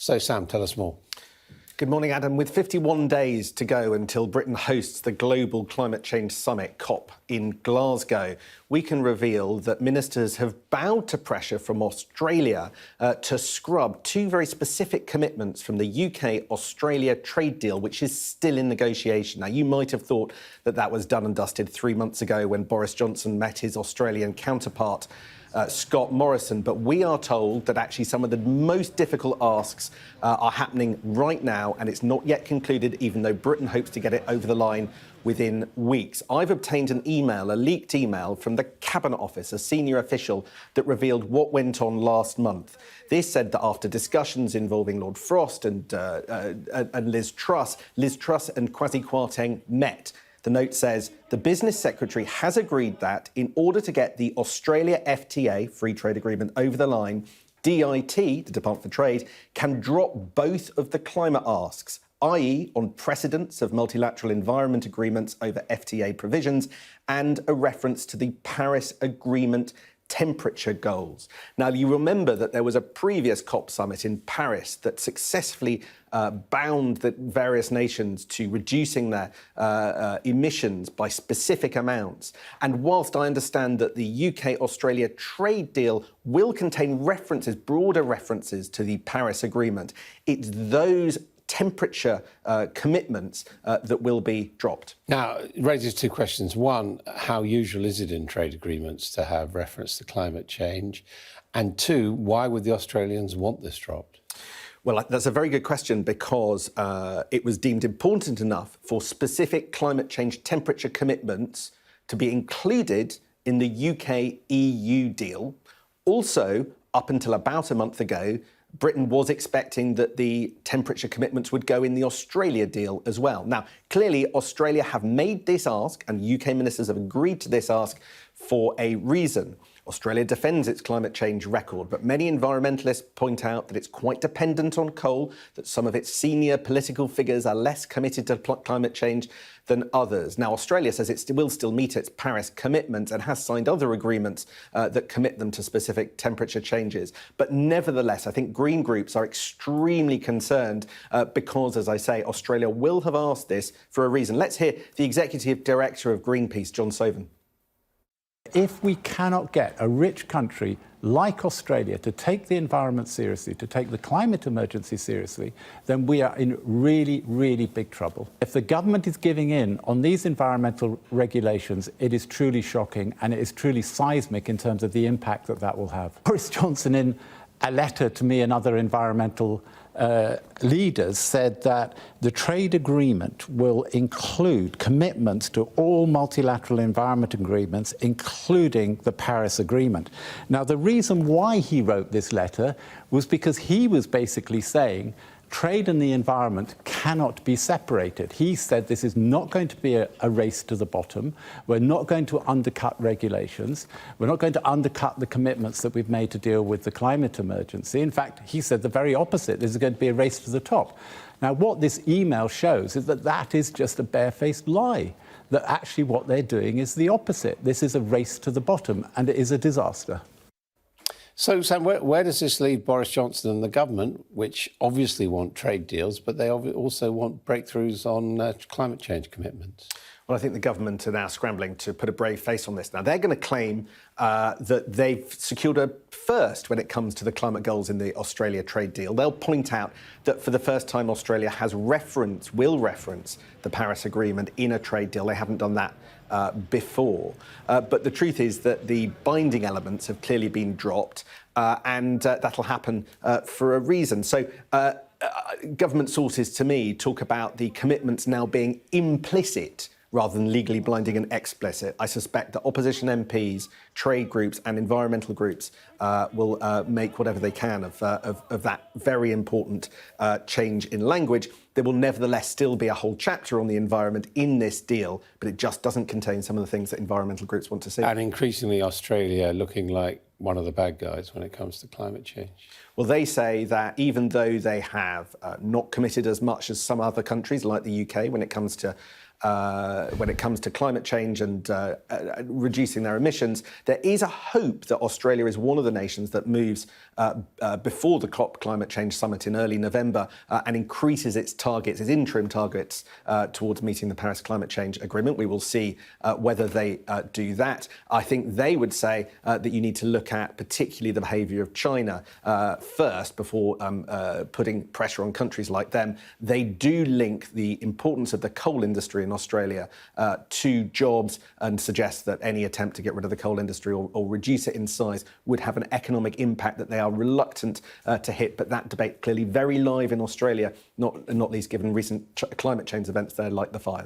So, Sam, tell us more. Good morning, Adam. With 51 days to go until Britain hosts the Global Climate Change Summit, COP, in Glasgow, we can reveal that ministers have bowed to pressure from Australia to scrub two very specific commitments from the UK-Australia trade deal, which is still in negotiation. Now, you might have thought that that was done and dusted 3 months ago when Boris Johnson met his Australian counterpart, Scott Morrison, but we are told that actually some of the most difficult asks are happening right now, and it's not yet concluded, even though Britain hopes to get it over the line within weeks. I've obtained an email, a leaked email from the Cabinet Office, a senior official, that revealed what went on last month. This said that after discussions involving Lord Frost and Liz Truss and Kwasi Kwarteng met. The note says the business secretary has agreed that in order to get the Australia FTA, free trade agreement, over the line, DIT, the Department for Trade, can drop both of the climate asks, i.e. on precedents of multilateral environment agreements over FTA provisions and a reference to the Paris Agreement temperature goals. Now, you remember that there was a previous COP summit in Paris that successfully bound the various nations to reducing their emissions by specific amounts. And whilst I understand that the UK-Australia trade deal will contain references, broader references to the Paris Agreement, it's those temperature commitments that will be dropped. Now, it raises two questions. One, how usual is it in trade agreements to have reference to climate change? And two, why would the Australians want this dropped? Well, that's a very good question, because it was deemed important enough for specific climate change temperature commitments to be included in the UK-EU deal. Also, up until about a month ago, Britain was expecting that the temperature commitments would go in the Australia deal as well. Now, clearly, Australia have made this ask, and UK ministers have agreed to this ask for a reason. Australia defends its climate change record, but many environmentalists point out that it's quite dependent on coal, that some of its senior political figures are less committed to climate change than others. Now, Australia says it will still meet its Paris commitments and has signed other agreements that commit them to specific temperature changes. But nevertheless, I think green groups are extremely concerned because, as I say, Australia will have asked this for a reason. Let's hear the Executive Director of Greenpeace, John Sovan. If we cannot get a rich country like Australia to take the environment seriously, to take the climate emergency seriously, then we are in really, really big trouble. If the government is giving in on these environmental regulations, it is truly shocking, and it is truly seismic in terms of the impact that that will have. Boris Johnson, in a letter to me and other environmental leaders, said that the trade agreement will include commitments to all multilateral environment agreements, including the Paris Agreement. Now, the reason why he wrote this letter was because he was basically saying trade and the environment cannot be separated. He said this is not going to be a race to the bottom. We're not going to undercut regulations. We're not going to undercut the commitments that we've made to deal with the climate emergency. In fact, he said the very opposite. This is going to be a race to the top. Now, what this email shows is that that is just a barefaced lie, that actually what they're doing is the opposite. This is a race to the bottom, and it is a disaster. So, Sam, where does this leave Boris Johnson and the government, which obviously want trade deals, but they also want breakthroughs on climate change commitments? Well, I think the government are now scrambling to put a brave face on this. Now, they're going to claim that they've secured a first when it comes to the climate goals in the Australia trade deal. They'll point out that for the first time, Australia will reference the Paris Agreement in a trade deal. They haven't done that before. But the truth is that the binding elements have clearly been dropped, and that'll happen for a reason. So government sources, to me, talk about the commitments now being implicit rather than legally blinding and explicit. I suspect that opposition MPs, trade groups and environmental groups will make whatever they can of that very important change in language. There will nevertheless still be a whole chapter on the environment in this deal, but it just doesn't contain some of the things that environmental groups want to see. And increasingly Australia looking like one of the bad guys when it comes to climate change. Well, they say that even though they have not committed as much as some other countries like the UK when it comes to when it comes to climate change and reducing their emissions, there is a hope that Australia is one of the nations that moves before the COP climate change summit in early November and increases its targets, its interim targets towards meeting the Paris Climate Change Agreement. We will see whether they do that. I think they would say that you need to look at particularly the behaviour of China first before putting pressure on countries like them. They do link the importance of the coal industry in Australia to jobs and suggest that any attempt to get rid of the coal industry or reduce it in size would have an economic impact that they are reluctant to hit. But that debate clearly very live in Australia, not least given recent climate change events there like the fires.